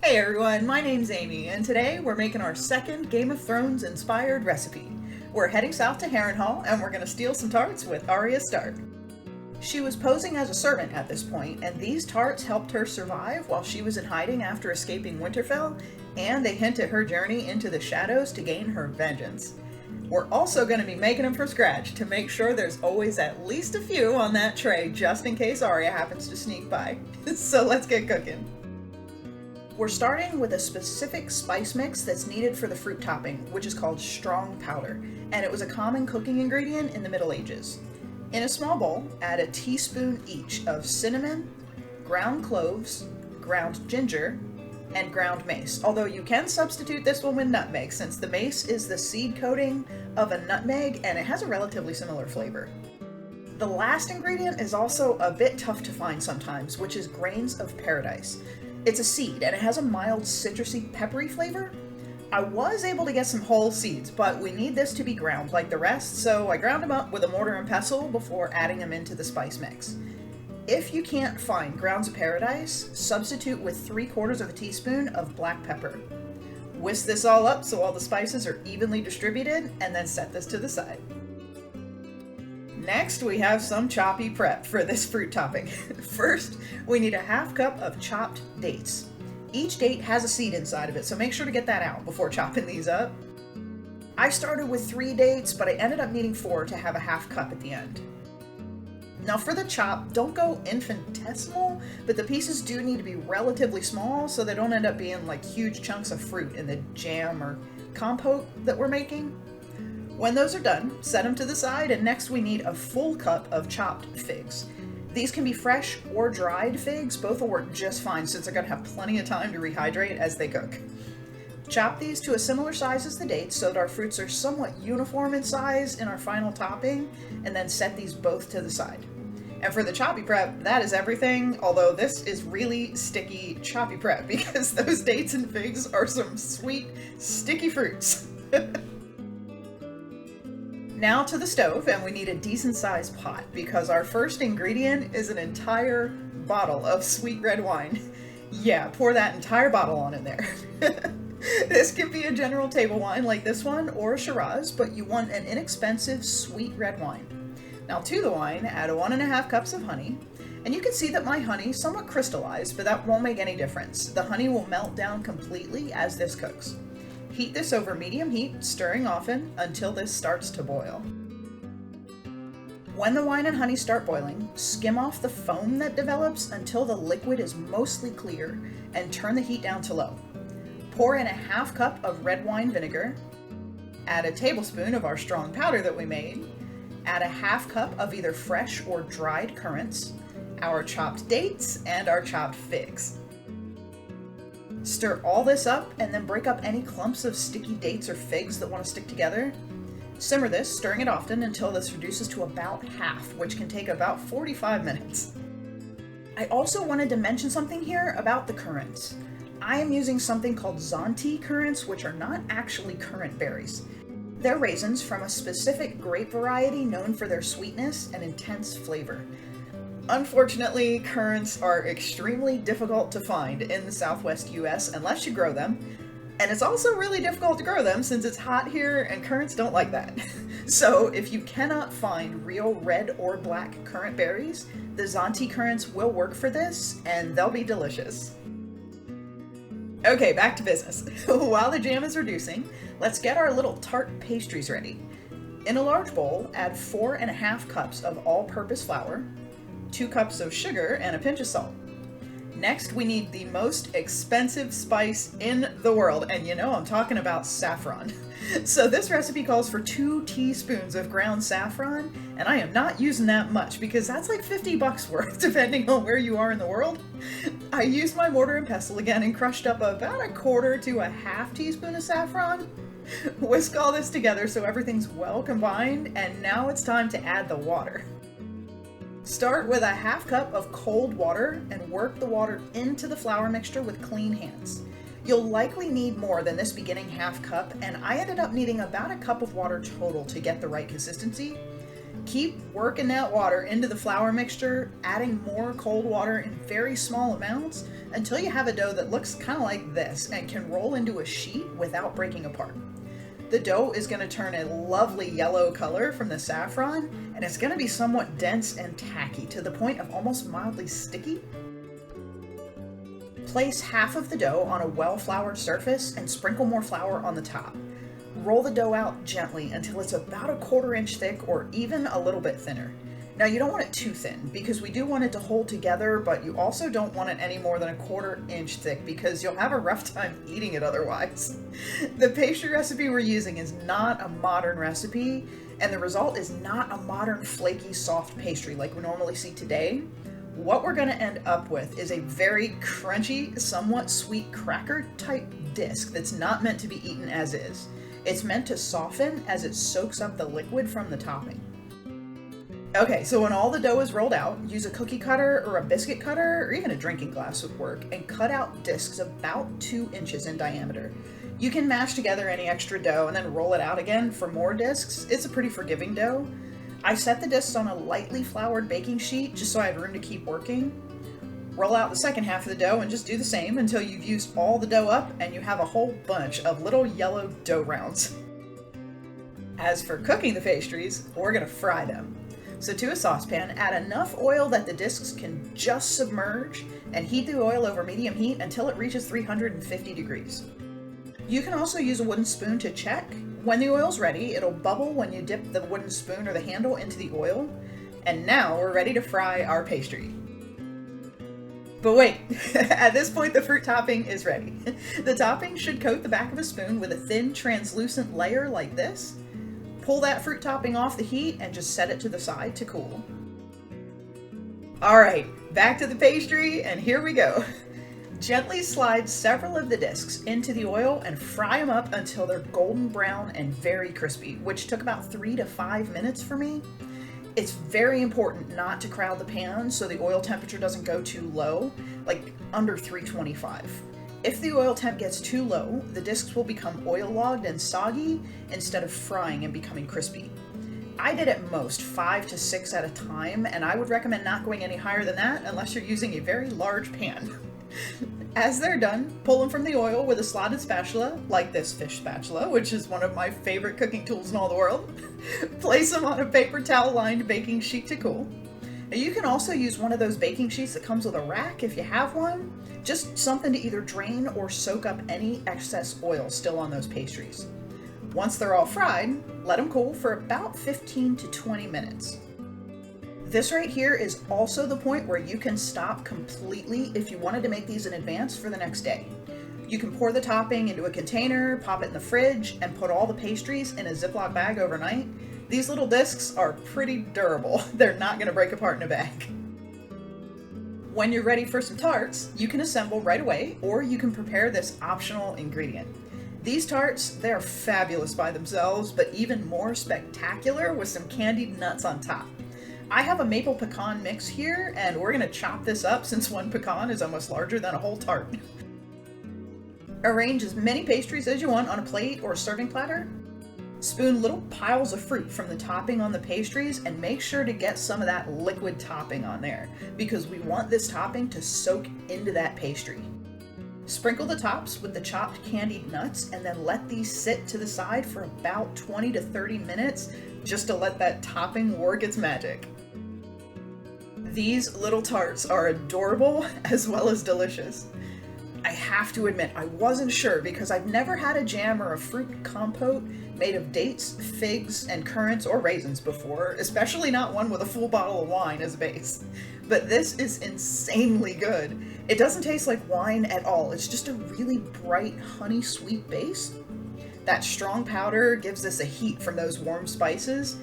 Hey everyone, my name's Amy, and today we're making our second Game of Thrones inspired recipe. We're heading south to Harrenhal, and we're gonna steal some tarts with Arya Stark. She was posing as a servant at this point, and these tarts helped her survive while she was in hiding after escaping Winterfell, and they hint at her journey into the shadows to gain her vengeance. We're also going to be making them from scratch to make sure there's always at least a few on that tray just in case Arya happens to sneak by. So let's get cooking. We're starting with a specific spice mix that's needed for the fruit topping, which is called strong powder, and it was a common cooking ingredient in the Middle Ages. In a small bowl, add a teaspoon each of cinnamon, ground cloves, ground ginger, and ground mace, although you can substitute this one with nutmeg since the mace is the seed coating of a nutmeg and it has a relatively similar flavor. The last ingredient is also a bit tough to find sometimes, which is grains of paradise. It's a seed and it has a mild citrusy peppery flavor. I was able to get some whole seeds, but we need this to be ground like the rest, so I ground them up with a mortar and pestle before adding them into the spice mix. If you can't find grounds of paradise, substitute with 3/4 teaspoon of black pepper. Whisk this all up so all the spices are evenly distributed, and then set this to the side. Next, we have some choppy prep for this fruit topping. First, we need a 1/2 cup of chopped dates. Each date has a seed inside of it, so make sure to get that out before chopping these up. I started with 3 dates, but I ended up needing 4 to have a 1/2 cup at the end. Now for the chop, don't go infinitesimal, but the pieces do need to be relatively small so they don't end up being like huge chunks of fruit in the jam or compote that we're making. When those are done, set them to the side, and next we need a full cup of chopped figs. These can be fresh or dried figs, both will work just fine since they're going to have plenty of time to rehydrate as they cook. Chop these to a similar size as the dates so that our fruits are somewhat uniform in size in our final topping, and then set these both to the side. And for the choppy prep, that is everything, although this is really sticky choppy prep because those dates and figs are some sweet, sticky fruits. Now to the stove, and we need a decent sized pot because our first ingredient is an entire bottle of sweet red wine. Yeah, pour that entire bottle on in there. This could be a general table wine like this one or a Shiraz, but you want an inexpensive sweet red wine. Now to the wine, add 1.5 cups of honey, and you can see that my honey is somewhat crystallized, but that won't make any difference. The honey will melt down completely as this cooks. Heat this over medium heat, stirring often until this starts to boil. When the wine and honey start boiling, skim off the foam that develops until the liquid is mostly clear and turn the heat down to low. Pour in a 1/2 cup of red wine vinegar, add a tablespoon of our strong powder that we made, add a 1/2 cup of either fresh or dried currants, our chopped dates, and our chopped figs. Stir all this up and then break up any clumps of sticky dates or figs that want to stick together. Simmer this, stirring it often until this reduces to about half, which can take about 45 minutes. I also wanted to mention something here about the currants. I am using something called Zante currants, which are not actually currant berries. They're raisins from a specific grape variety known for their sweetness and intense flavor. Unfortunately, currants are extremely difficult to find in the Southwest US unless you grow them, and it's also really difficult to grow them since it's hot here and currants don't like that. So if you cannot find real red or black currant berries, the Zante currants will work for this, and they'll be delicious. Okay, back to business. While the jam is reducing, let's get our little tart pastries ready. In a large bowl, add 4.5 cups of all-purpose flour, 2 cups of sugar, and a pinch of salt. Next, we need the most expensive spice in the world, and you know I'm talking about saffron. So this recipe calls for 2 teaspoons of ground saffron, and I am not using that much because that's like $50 worth depending on where you are in the world. I used my mortar and pestle again and crushed up about 1/4 to 1/2 teaspoon of saffron. Whisk all this together so everything's well combined, and now it's time to add the water. Start with a 1/2 cup of cold water and work the water into the flour mixture with clean hands. You'll likely need more than this beginning 1/2 cup, and I ended up needing about 1 cup of water total to get the right consistency. Keep working that water into the flour mixture, adding more cold water in very small amounts until you have a dough that looks kind of like this and can roll into a sheet without breaking apart. The dough is going to turn a lovely yellow color from the saffron, and it's going to be somewhat dense and tacky to the point of almost mildly sticky. Place half of the dough on a well-floured surface and sprinkle more flour on the top. Roll the dough out gently until it's about 1/4 inch thick or even a little bit thinner. Now you don't want it too thin because we do want it to hold together, but you also don't want it any more than 1/4 inch thick because you'll have a rough time eating it otherwise. The pastry recipe we're using is not a modern recipe, and the result is not a modern flaky soft pastry like we normally see today. What we're going to end up with is a very crunchy, somewhat sweet cracker type disc that's not meant to be eaten as is. It's meant to soften as it soaks up the liquid from the topping. Okay, so when all the dough is rolled out, use a cookie cutter or a biscuit cutter or even a drinking glass would work and cut out discs about 2 inches in diameter. You can mash together any extra dough and then roll it out again for more discs. It's a pretty forgiving dough. I set the discs on a lightly floured baking sheet just so I had room to keep working. Roll out the second half of the dough and just do the same until you've used all the dough up and you have a whole bunch of little yellow dough rounds. As for cooking the pastries, we're going to fry them. So to a saucepan, add enough oil that the discs can just submerge and heat the oil over medium heat until it reaches 350 degrees. You can also use a wooden spoon to check. When the oil's ready, it'll bubble when you dip the wooden spoon or the handle into the oil. And now we're ready to fry our pastry. But wait, at this point the fruit topping is ready. The topping should coat the back of a spoon with a thin translucent layer like this. Pull that fruit topping off the heat and just set it to the side to cool. Alright, back to the pastry and here we go. Gently slide several of the discs into the oil and fry them up until they're golden brown and very crispy, which took about 3 to 5 minutes for me. It's very important not to crowd the pan so the oil temperature doesn't go too low, like under 325. If the oil temp gets too low, the discs will become oil-logged and soggy instead of frying and becoming crispy. I did at most 5 to 6 at a time, and I would recommend not going any higher than that unless you're using a very large pan. As they're done, pull them from the oil with a slotted spatula, like this fish spatula, which is one of my favorite cooking tools in all the world. Place them on a paper towel lined baking sheet to cool. Now you can also use one of those baking sheets that comes with a rack if you have one, just something to either drain or soak up any excess oil still on those pastries. Once they're all fried, let them cool for about 15 to 20 minutes. This right here is also the point where you can stop completely if you wanted to make these in advance for the next day. You can pour the topping into a container, pop it in the fridge, and put all the pastries in a Ziploc bag overnight. These little discs are pretty durable. They're not going to break apart in a bag. When you're ready for some tarts, you can assemble right away, or you can prepare this optional ingredient. These tarts, they're fabulous by themselves, but even more spectacular with some candied nuts on top. I have a maple pecan mix here, and we're going to chop this up since one pecan is almost larger than a whole tart. Arrange as many pastries as you want on a plate or serving platter. Spoon little piles of fruit from the topping on the pastries and make sure to get some of that liquid topping on there because we want this topping to soak into that pastry. Sprinkle the tops with the chopped candied nuts and then let these sit to the side for about 20 to 30 minutes just to let that topping work its magic. These little tarts are adorable as well as delicious. I have to admit, I wasn't sure because I've never had a jam or a fruit compote made of dates, figs, and currants or raisins before, especially not one with a full bottle of wine as a base. But this is insanely good. It doesn't taste like wine at all. It's just a really bright, honey sweet base. That strong powder gives this a heat from those warm spices.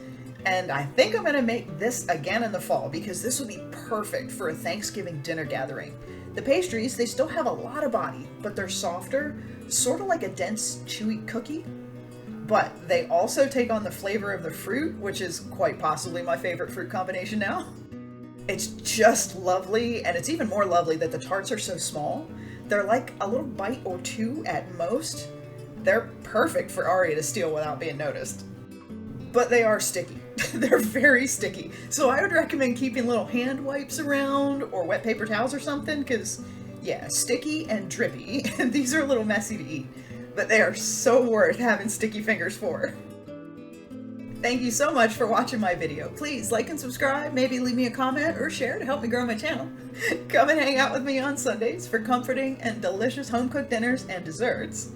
And I think I'm gonna make this again in the fall because this would be perfect for a Thanksgiving dinner gathering. The pastries, they still have a lot of body, but they're softer, sort of like a dense, chewy cookie. But they also take on the flavor of the fruit, which is quite possibly my favorite fruit combination now. It's just lovely, and it's even more lovely that the tarts are so small. They're like a little bite or two at most. They're perfect for Aria to steal without being noticed. But they are sticky, They're very sticky. So I would recommend keeping little hand wipes around or wet paper towels or something, because, yeah, sticky and drippy. These are a little messy to eat, but they are so worth having sticky fingers for. Thank you so much for watching my video. Please like and subscribe, maybe leave me a comment or share to help me grow my channel. Come and hang out with me on Sundays for comforting and delicious home-cooked dinners and desserts.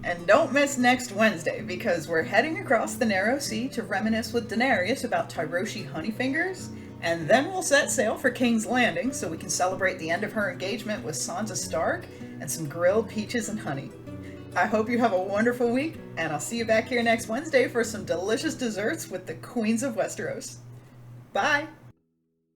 And don't miss next Wednesday, because we're heading across the narrow sea to reminisce with Daenerys about Tyroshi honeyfingers, and then we'll set sail for King's Landing so we can celebrate the end of her engagement with Sansa Stark and some grilled peaches and honey. I hope you have a wonderful week, and I'll see you back here next Wednesday for some delicious desserts with the Queens of Westeros. Bye!